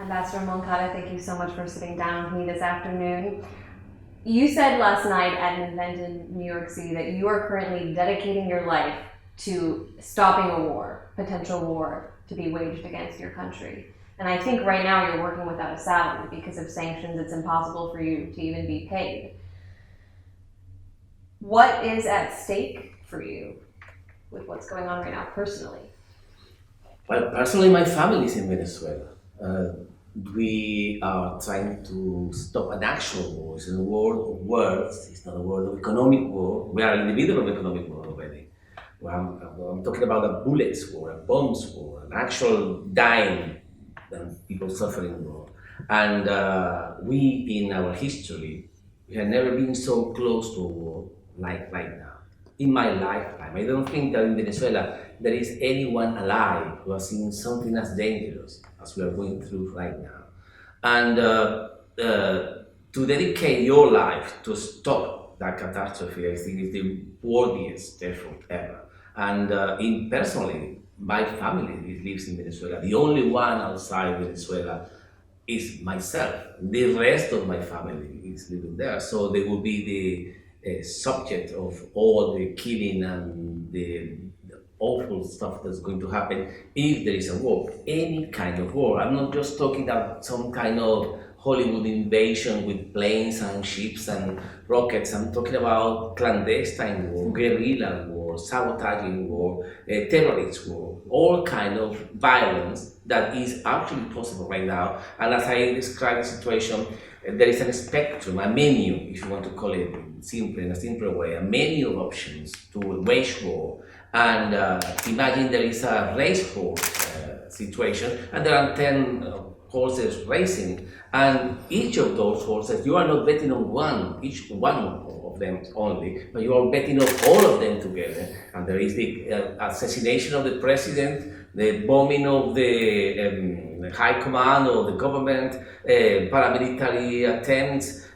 Ambassador Moncada, thank you so much for sitting down with me this afternoon. You said last night at an event in New York City that you are currently dedicating your life to stopping a war, potential war to be waged against your country. And I think right now you're working without a salary because of sanctions. It's impossible for you to even be paid. What is at stake for you with what's going on right now personally? Well, personally, my family is in Venezuela. We are trying to stop an actual war. It's a war of words. It's not a war of economic war. We are in the middle of economic war already. I'm talking about a bullets war, a bombs war, an actual dying and people suffering war. And we, in our history, we have never been so close to a war like right now. In my lifetime, I don't think that in Venezuela there is anyone alive who has seen something as dangerous as we are going through right now. And to dedicate your life to stop that catastrophe, I think is the worthiest effort ever. And personally, my family lives in Venezuela. The only one outside Venezuela is myself. The rest of my family is living there. So they will be the subject of all the killing and the awful stuff that's going to happen if there is a war, any kind of war. I'm not just talking about some kind of Hollywood invasion with planes and ships and rockets. I'm talking about clandestine war, guerrilla war, sabotaging war, terrorist war, all kind of violence that is actually possible right now. And as I describe the situation, there is a spectrum, a menu, if you want to call it simple, in a simpler way, a menu of options to wage war. And imagine there is a racehorse situation, and there are 10 horses racing, and each of those horses, you are not betting on each one of them only, but you are betting on all of them together. And there is the assassination of the president, the bombing of the high command of the government, paramilitary attempts,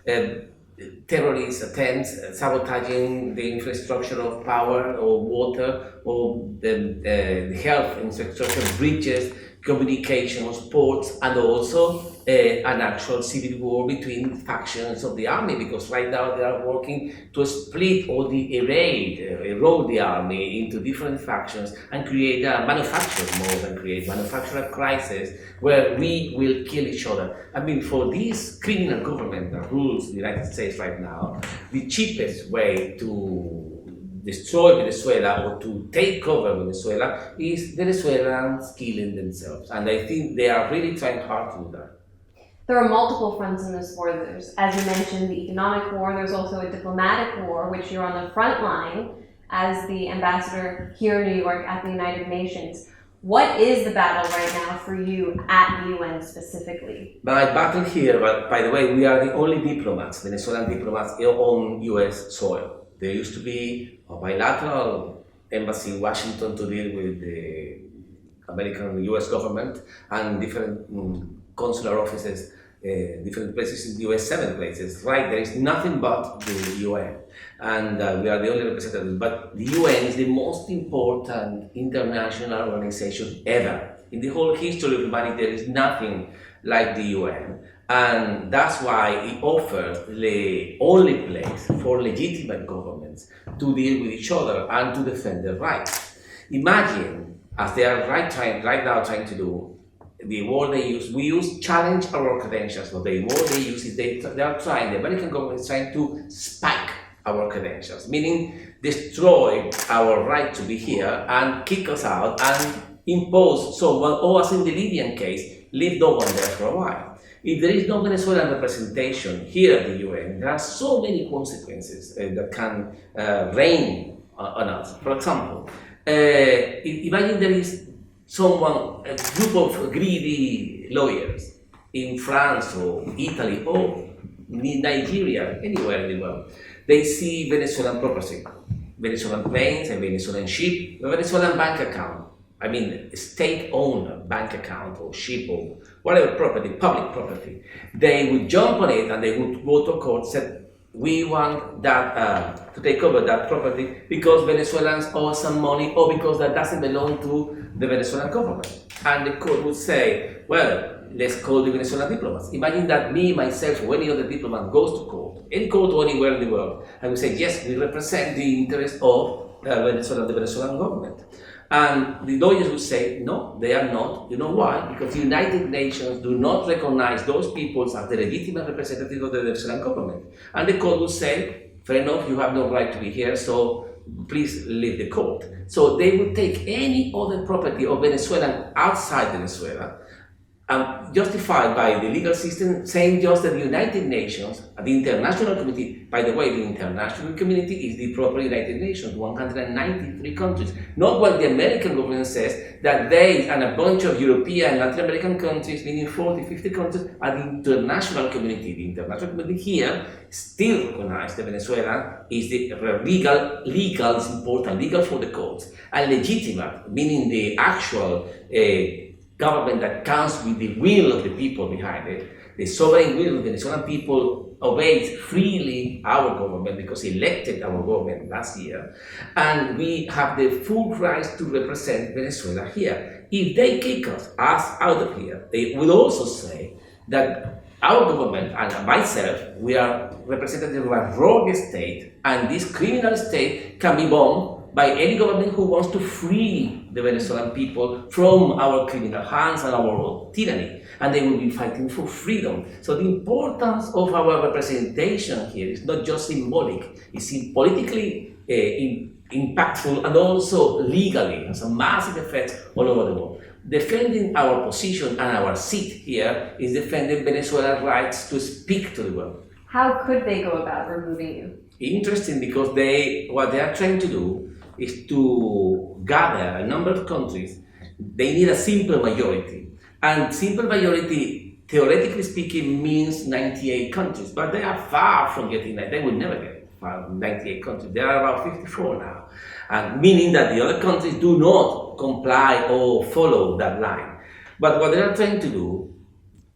terrorist attempts, sabotaging the infrastructure of power or water or the health infrastructure, bridges, communications, ports, and also an actual civil war between factions of the army, because right now they are working to split or erode the army into different factions and create a manufacture a crisis where we will kill each other. I mean, for this criminal government that rules the United States right now, the cheapest way to destroy Venezuela or to take over Venezuela is Venezuelans killing themselves. And I think they are really trying hard to do that. There are multiple fronts in this war. There's, as you mentioned, the economic war. There's also a diplomatic war, which you're on the front line as the ambassador here in New York at the United Nations. What is the battle right now for you at the UN specifically? My battle here, but by the way, we are the only diplomats, Venezuelan diplomats, on US soil. There used to be a bilateral embassy in Washington to deal with the American US government and different consular offices, different places in the US, 7 places. Right, there is nothing but the UN. And we are the only representatives. But the UN is the most important international organization ever. In the whole history of humanity, there is nothing like the UN. And that's why it offers the only place for legitimate governments to deal with each other and to defend their rights. Imagine, as they are right now trying to do, the word they use, challenge our credentials. But the word they use is the American government is trying to spike our credentials, meaning destroy our right to be here and kick us out and impose someone, or as in the Libyan case, leave no one there for a while. If there is no Venezuelan representation here at the UN, there are so many consequences that can rain on us. For example, imagine there is a group of greedy lawyers in France or Italy or Nigeria, anywhere in the world. They see Venezuelan property, Venezuelan planes, a Venezuelan ship, a Venezuelan bank account. I mean, state-owned bank account or ship or whatever property, public property. They would jump on it and they would go to court and say, we want that to take over that property because Venezuelans owe some money or because that doesn't belong to the Venezuelan government. And the court would say, well, let's call the Venezuelan diplomats. Imagine that me, myself, or any other diplomat goes to court, any court or anywhere in the world, and we say, yes, we represent the interest of Venezuela, the Venezuelan government. And the lawyers would say, no, they are not. You know why? Because the United Nations do not recognize those peoples as the legitimate representatives of the Venezuelan government. And the court would say, fair enough, you have no right to be here, so please leave the court. So they would take any other property of Venezuelan outside Venezuela, justified by the legal system, saying just that the United Nations, the international community, by the way, the international community is the proper United Nations, 193 countries. Not what the American government says, that they and a bunch of European and Latin American countries, meaning 40, 50 countries, are the international community. The international community here still recognizes that Venezuela is the legal is important, legal for the courts, and legitimate, meaning the actual government that counts with the will of the people behind it. The sovereign will of the Venezuelan people obeys freely our government because elected our government last year, and we have the full rights to represent Venezuela here. If they kick us out of here, they will also say that our government and myself, we are representatives of a rogue state, and this criminal state can be bombed by any government who wants to free the Venezuelan people from our criminal hands and our tyranny, and they will be fighting for freedom. So the importance of our representation here is not just symbolic, it's politically impactful and also legally has a massive effect all over the world. Defending our position and our seat here is defending Venezuela's rights to speak to the world. How could they go about removing you? Interesting, because what they are trying to do is to gather a number of countries. They need a simple majority. And simple majority, theoretically speaking, means 98 countries. But they are far from getting that. They will never get 98 countries. There are about 54 now. And meaning that the other countries do not comply or follow that line. But what they are trying to do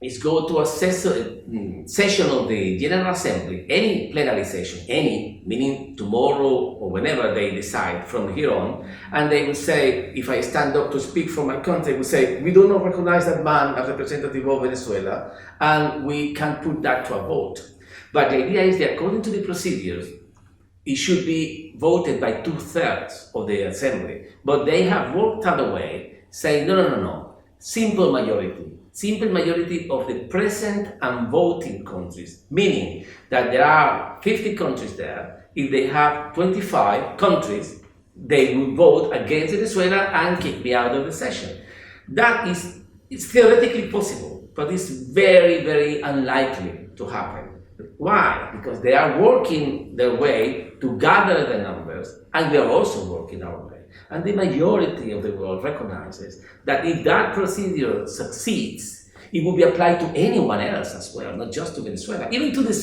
is go to a session of the General Assembly, any plenary session, any, meaning tomorrow or whenever they decide from here on, and they will say, if I stand up to speak for my country, they will say, we do not recognize that man as representative of Venezuela, and we can put that to a vote. But the idea is that according to the procedures, it should be voted by 2/3 of the Assembly. But they have worked out a way, saying, no, simple majority of the present and voting countries, meaning that there are 50 countries there. If they have 25 countries, they will vote against Venezuela and kick me out of the session. That is theoretically possible, but it's very, very unlikely to happen. Why? Because they are working their way to gather the numbers, and we are also working our way. And the majority of the world recognizes that if that procedure succeeds, it will be applied to anyone else as well, not just to Venezuela, even to the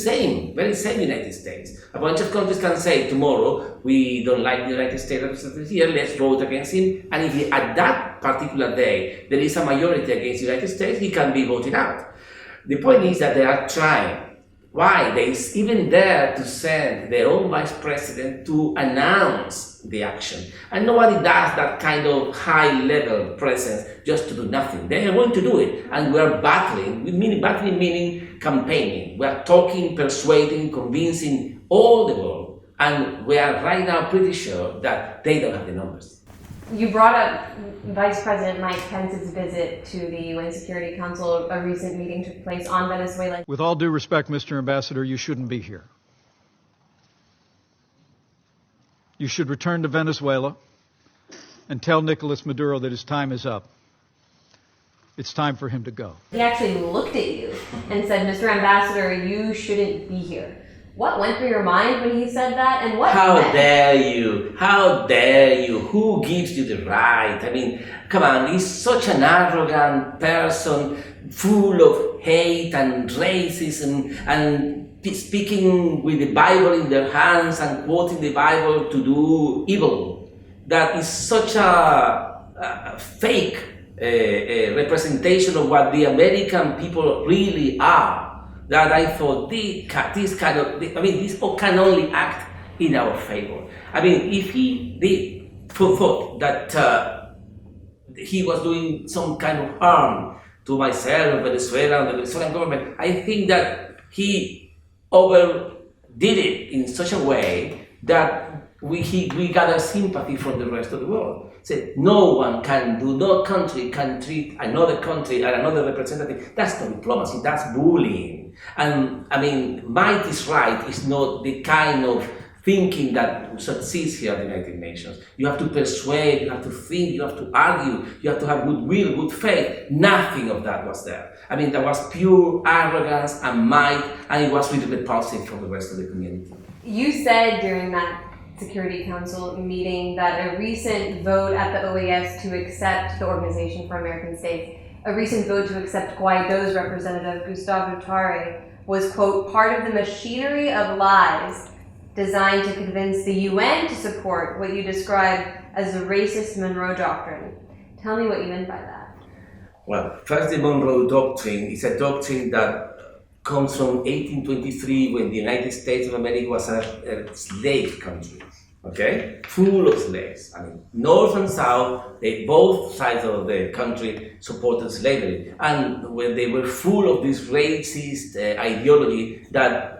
very same United States. A bunch of countries can say tomorrow, we don't like the United States representative here, let's vote against him. And if at that particular day there is a majority against the United States, he can be voted out. The point is that they are trying. Why? They even dare to send their own vice president to announce the action. And nobody does that kind of high-level presence just to do nothing. They are going to do it. And we are battling, meaning campaigning. We are talking, persuading, convincing all the world. And we are right now pretty sure that they don't have the numbers. You brought up Vice President Mike Pence's visit to the UN Security Council. A recent meeting took place on Venezuela. With all due respect, Mr. Ambassador, you shouldn't be here. You should return to Venezuela and tell Nicolas Maduro that his time is up. It's time for him to go. He actually looked at you and said, Mr. Ambassador, you shouldn't be here. What went through your mind when he said that, and what? How dare you? How dare you? Who gives you the right? I mean, come on, he's such an arrogant person, full of hate and racism, and speaking with the Bible in their hands and quoting the Bible to do evil. That is such a fake representation of what the American people really are. That I thought this can only act in our favor. I mean, if he thought that he was doing some kind of harm to myself, Venezuela, and the Venezuelan government, I think that he overdid it in such a way that we gather sympathy from the rest of the world. Say, no country can treat another country and another representative. That's not diplomacy, that's bullying. And I mean, might is right is not the kind of thinking that succeeds here at the United Nations. You have to persuade, you have to think, you have to argue, you have to have goodwill, good faith. Nothing of that was there. I mean, there was pure arrogance and might, and it was really repulsive for the rest of the community. You said during that Security Council meeting that a recent vote at the OAS to accept the Organization for American States, a recent vote to accept Guaido's representative, Gustavo Torre, was, quote, part of the machinery of lies designed to convince the UN to support what you described as the racist Monroe Doctrine. Tell me what you meant by that. Well, first, the Monroe Doctrine is a doctrine that comes from 1823 when the United States of America was a slave country, okay? Full of slaves. I mean, North and South, both sides of the country supported slavery. And when they were full of this racist ideology that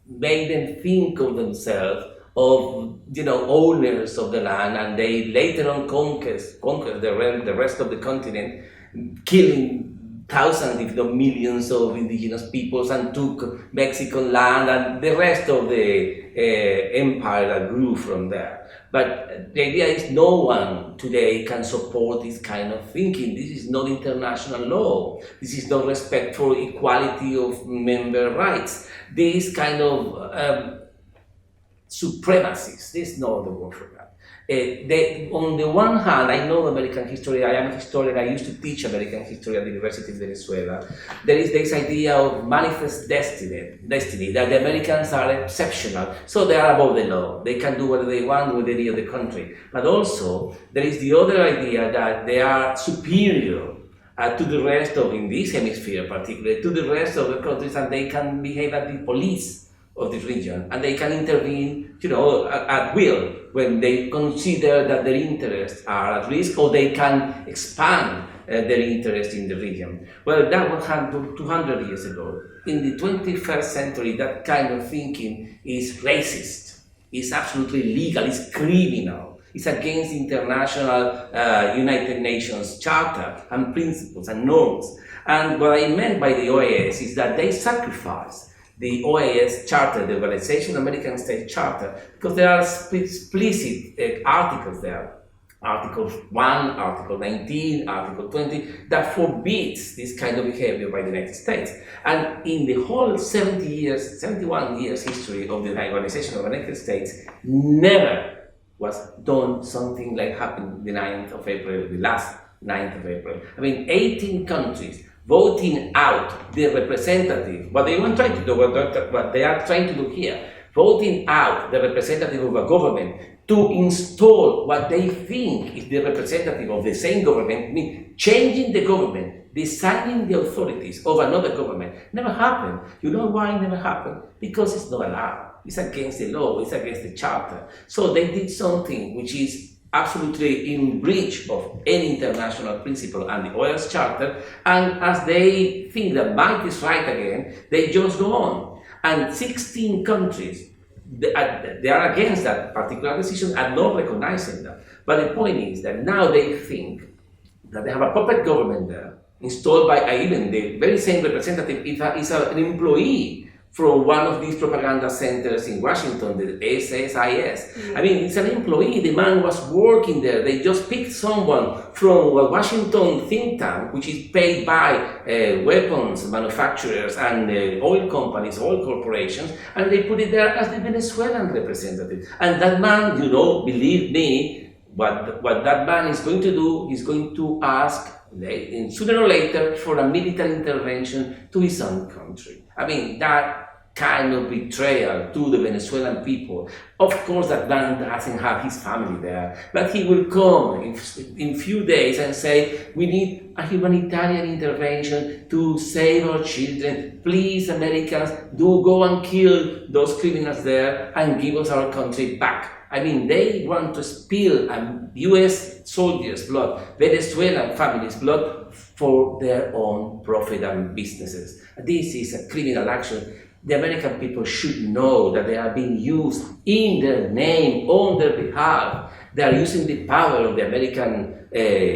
made them think of themselves of, owners of the land, and they later on conquered the rest of the continent, killing thousands, if not millions, of indigenous peoples, and took Mexican land and the rest of the empire that grew from there. But the idea is no one today can support this kind of thinking. This is not international law. This is not respect for equality of member rights. This kind of supremacists, this is not the word for that. On the one hand, I know American history, I am a historian, I used to teach American history at the University of Venezuela. There is this idea of manifest destiny, that the Americans are exceptional, so they are above the law. They can do whatever they want with any other country. But also, there is the other idea that they are superior to the rest of, in this hemisphere particularly, to the rest of the countries, and they can behave as the police of this region, and they can intervene, at will when they consider that their interests are at risk, or they can expand their interest in the region. Well, that was 200 years ago. In the 21st century, that kind of thinking is racist, it's absolutely illegal, it's criminal. It's against international United Nations Charter and principles and norms. And what I meant by the OAS is that they sacrifice the OAS Charter, the Organization of American States Charter, because there are explicit articles there. Article 1, Article 19, Article 20, that forbids this kind of behavior by the United States. And in the whole 71 years history of the Organization of United States, never was done something like happened the 9th of April, the last 9th of April. I mean, 18 countries voting out the representative, what they want trying to do, what they are trying to do here, voting out the representative of a government to install what they think is the representative of the same government, means changing the government, designing the authorities of another government. Never happened. You know why it never happened? Because it's not allowed. It's against the law, it's against the charter. So they did something which is absolutely in breach of any international principle and the OAS Charter, and as they think that might is right again, they just go on. And 16 countries, they are against that particular decision and not recognizing that. But the point is that now they think that they have a puppet government there, installed by even the very same representative is an employee from one of these propaganda centers in Washington, the SSIS. I mean, it's an employee, the man was working there. They just picked someone from a Washington think tank, which is paid by weapons manufacturers and oil companies, oil corporations, and they put it there as the Venezuelan representative. And that man, believe me, what that man is going to do, he's going to ask, sooner or later, for a military intervention to his own country. I mean, that kind of betrayal to the Venezuelan people. Of course, that man doesn't have his family there, but he will come in few days and say, we need a humanitarian intervention to save our children. Please, Americans, do go and kill those criminals there and give us our country back. I mean, they want to spill US soldiers' blood, Venezuelan families' blood, for their own profit and businesses. This is a criminal action. The American people should know that they are being used in their name, on their behalf. They are using the power of the American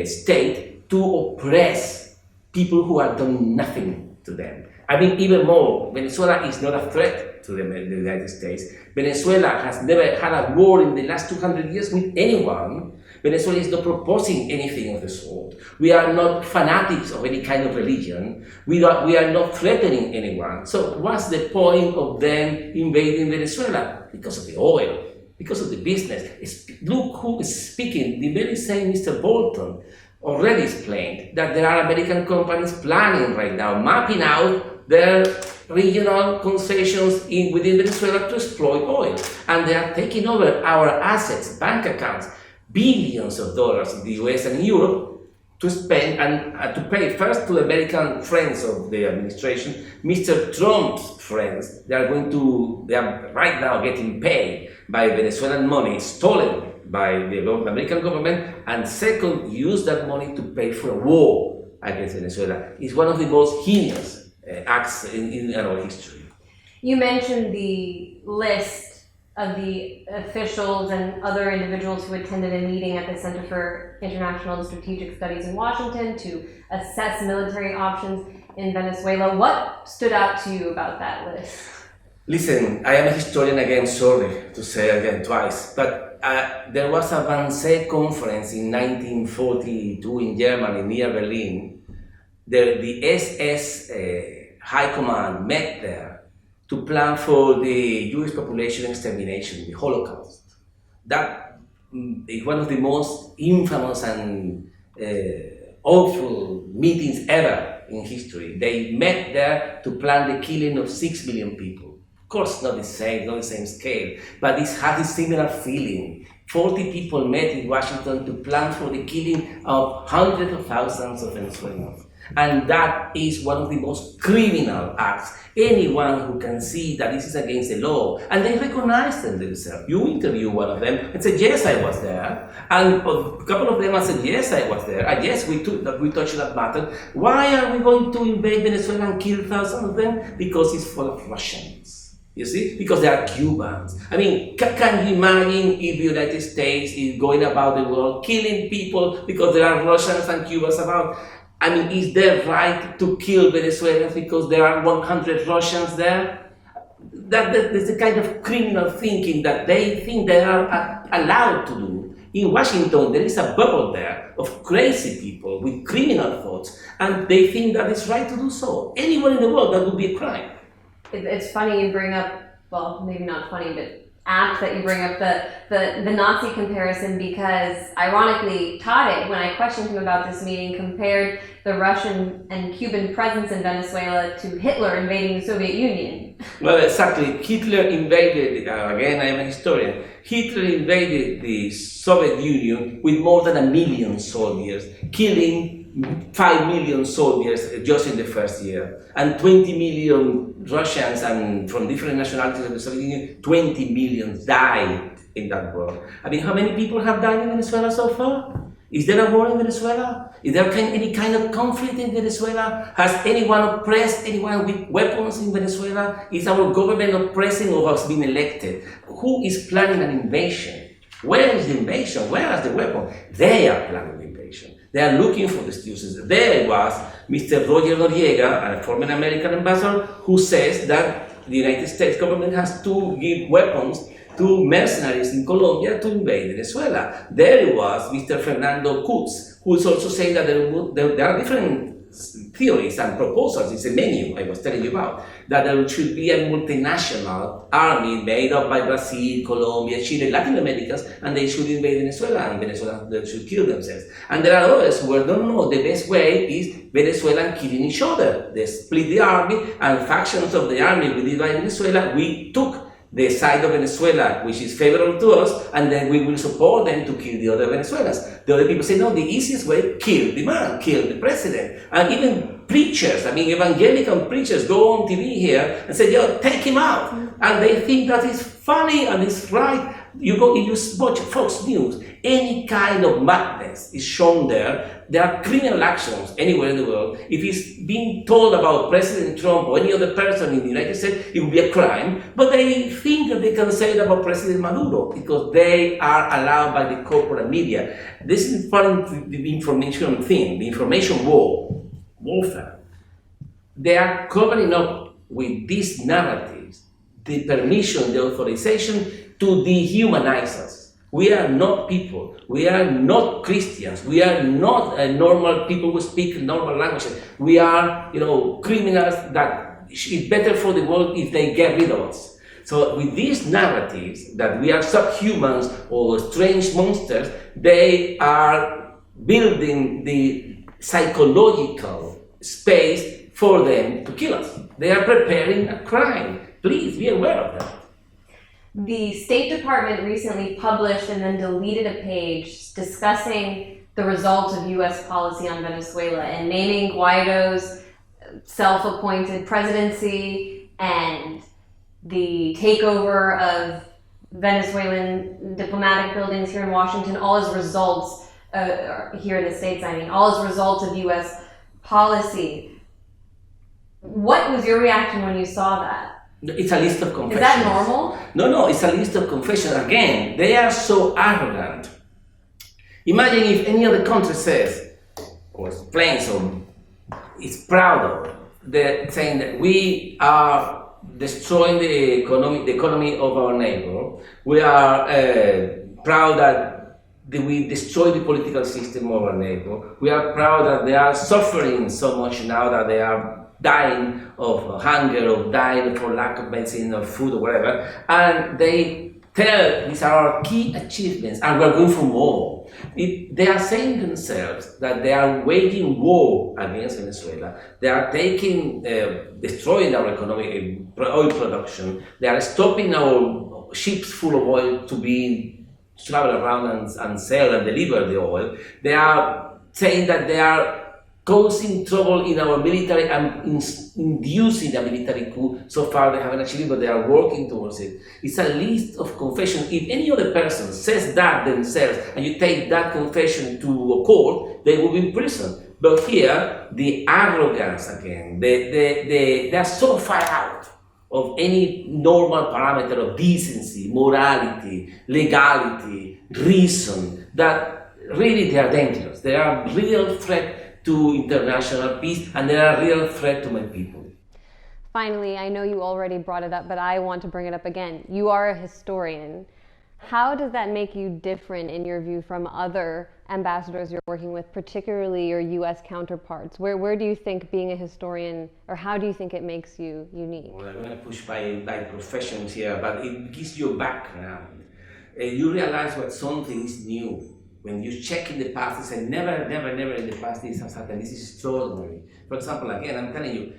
state to oppress people who have done nothing to them. I mean, even more, Venezuela is not a threat to the United States. Venezuela has never had a war in the last 200 years with anyone. Venezuela is not proposing anything of the sort. We are not fanatics of any kind of religion. We are not threatening anyone. So what's the point of them invading Venezuela? Because of the oil, because of the business. Look who is speaking. The very same Mr. Bolton already explained that there are American companies planning right now, mapping out their regional concessions within Venezuela to exploit oil. And they are taking over our assets, bank accounts, billions of dollars in the US and Europe to spend and to pay first to American friends of the administration, Mr. Trump's friends. They are right now getting paid by Venezuelan money stolen by the American government, and second, use that money to pay for a war against Venezuela. It's one of the most heinous acts in our history. You mentioned the list of the officials and other individuals who attended a meeting at the Center for International and Strategic Studies in Washington to assess military options in Venezuela. What stood out to you about that list? Listen, I am a historian again, sorry to say again twice, but there was a Wannsee conference in 1942 in Germany, near Berlin. The SS High Command met there to plan for the Jewish population extermination, the Holocaust. That is one of the most infamous and awful meetings ever in history. They met there to plan the killing of 6 million people. Of course, not the same scale, but it had a similar feeling. 40 people met in Washington to plan for the killing of hundreds of thousands of Venezuelans. And that is one of the most criminal acts. Anyone who can see that this is against the law, and they recognize them themselves. You interview one of them and say, yes, I was there. And a couple of them answered, yes, I was there. And yes, we touched that matter. Why are we going to invade Venezuela and kill thousands of them? Because it's full of Russians. You see? Because they are Cubans. I mean, can you imagine if the United States is going about the world killing people because there are Russians and Cubans about? I mean, is there right to kill Venezuelans because there are 100 Russians there? That's the kind of criminal thinking that they think they are allowed to do. In Washington, there is a bubble there of crazy people with criminal thoughts, and they think that it's right to do so. Anywhere in the world, that would be a crime. It's funny you bring up, well, maybe not funny, but apt that you bring up the Nazi comparison, because ironically, Tade, when I questioned him about this meeting, compared the Russian and Cuban presence in Venezuela to Hitler invading the Soviet Union. Well, exactly. Hitler invaded, again, I am a historian, Hitler invaded the Soviet Union with more than 1 million soldiers, killing 5 million soldiers just in the first year, and 20 million Russians and from different nationalities of the Soviet Union, 20 million died in that war. I mean, how many people have died in Venezuela so far? Is there a war in Venezuela? Is there any kind of conflict in Venezuela? Has anyone oppressed anyone with weapons in Venezuela? Is our government oppressing or has been elected? Who is planning an invasion? Where is the invasion? Where is the weapon? They are planning the invasion. They are looking for the excuses. There was Mr. Roger Noriega, a former American ambassador, who says that the United States government has to give weapons to mercenaries in Colombia to invade Venezuela. There was Mr. Fernando Kutz, who is also saying that there are different theories and proposals. It's a menu I was telling you about, that there should be a multinational army made up by Brazil, Colombia, Chile, Latin Americans, and they should invade Venezuela, and Venezuela they should kill themselves. And there are others who don't know. The best way is Venezuelan killing each other. They split the army, and factions of the army within Venezuela, we took the side of Venezuela, which is favorable to us, and then we will support them to kill the other Venezuelans. The other people say, no, the easiest way, kill the man, kill the president. And even preachers, I mean, evangelical preachers go on TV here and say, yo, take him out. And they think that is funny and it's right. You go, if you watch Fox News, any kind of madness is shown there. There are criminal actions anywhere in the world. If it's being told about President Trump or any other person in the United States, it would be a crime. But they think that they can say it about President Maduro because they are allowed by the corporate media. This is part of the information thing, the information warfare. They are covering up with these narratives the permission, the authorization to dehumanize us. We are not people. We are not Christians. We are not normal people who speak normal languages. We are, criminals that it's better for the world if they get rid of us. So with these narratives that we are subhumans or strange monsters, they are building the psychological space for them to kill us. They are preparing a crime. Please be aware of that. The State Department recently published and then deleted a page discussing the results of U.S. policy on Venezuela and naming Guaido's self-appointed presidency and the takeover of Venezuelan diplomatic buildings here in Washington, all as results, here in the States, all as results of U.S. policy. What was your reaction when you saw that? It's a list of confessions. Is that normal? No, it's a list of confessions. Again, they are so arrogant. Imagine if any other country says, or claims, or is proud of, they're saying that we are destroying the economy of our neighbor. We are proud that we destroy the political system of our neighbor. We are proud that they are suffering so much now that they are dying of hunger or dying for lack of medicine or food or whatever, and they tell these are our key achievements and we're going for more. They are saying themselves that they are waging war against Venezuela. They are destroying our economic oil production. They are stopping our ships full of oil to travel around and sell and deliver the oil. They are saying that they are causing trouble in our military and inducing a military coup. So far they haven't achieved it, but they are working towards it. It's a list of confessions. If any other person says that themselves and you take that confession to a court, they will be in prison. But here, the arrogance again, they are so far out of any normal parameter of decency, morality, legality, reason, that really they are dangerous. They are a real threat to international peace, and they are a real threat to my people. Finally, I know you already brought it up, but I want to bring it up again. You are a historian. How does that make you different in your view from other ambassadors you're working with, particularly your U.S. counterparts? Where do you think being a historian, or how do you think it makes you unique? Well, I'm going to push my professions here, but it gives you a background. You realize what something is new. When you check in the past, you say, never in the past this has happened. This is extraordinary. For example, again, I'm telling you,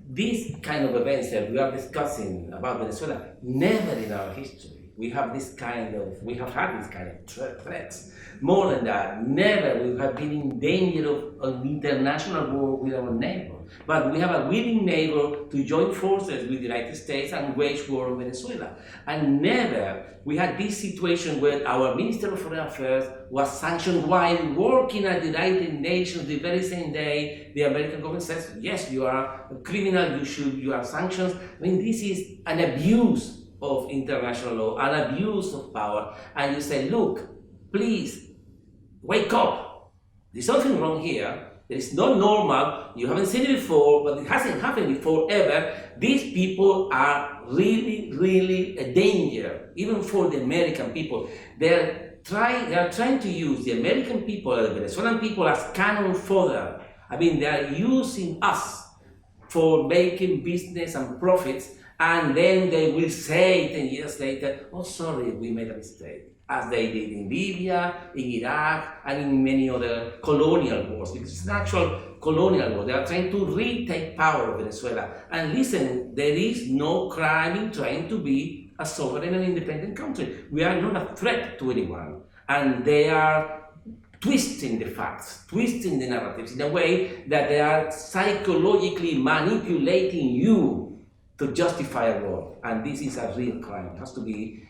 these kind of events that we are discussing about Venezuela, never in our history. We have had this kind of threats. More than that, never we have been in danger of an international war with our neighbor. But we have a willing neighbor to join forces with the United States and wage war on Venezuela. And never we had this situation where our Minister of Foreign Affairs was sanctioned while working at the United Nations the very same day the American government says, yes, you are a criminal, you are sanctioned. I mean, this is an abuse of international law, an abuse of power. And you say, look, please, wake up. There's something wrong here. It is not normal. You haven't seen it before, but it hasn't happened before ever. These people are really a danger, even for the American people. They are trying to use the American people, the Venezuelan people, as cannon fodder. I mean, they are using us for making business and profits, and then they will say 10 years later, oh, sorry, we made a mistake. As they did in Libya, in Iraq, and in many other colonial wars, because it's an actual colonial war. They are trying to retake power of Venezuela. And listen, there is no crime in trying to be a sovereign and independent country. We are not a threat to anyone. And they are twisting the facts, twisting the narratives in a way that they are psychologically manipulating you to justify a war. And this is a real crime. It has to be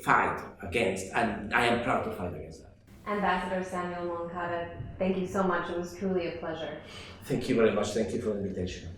fight against, and I am proud to fight against that. Ambassador Samuel Moncada, thank you so much. It was truly a pleasure. Thank you very much. Thank you for the invitation.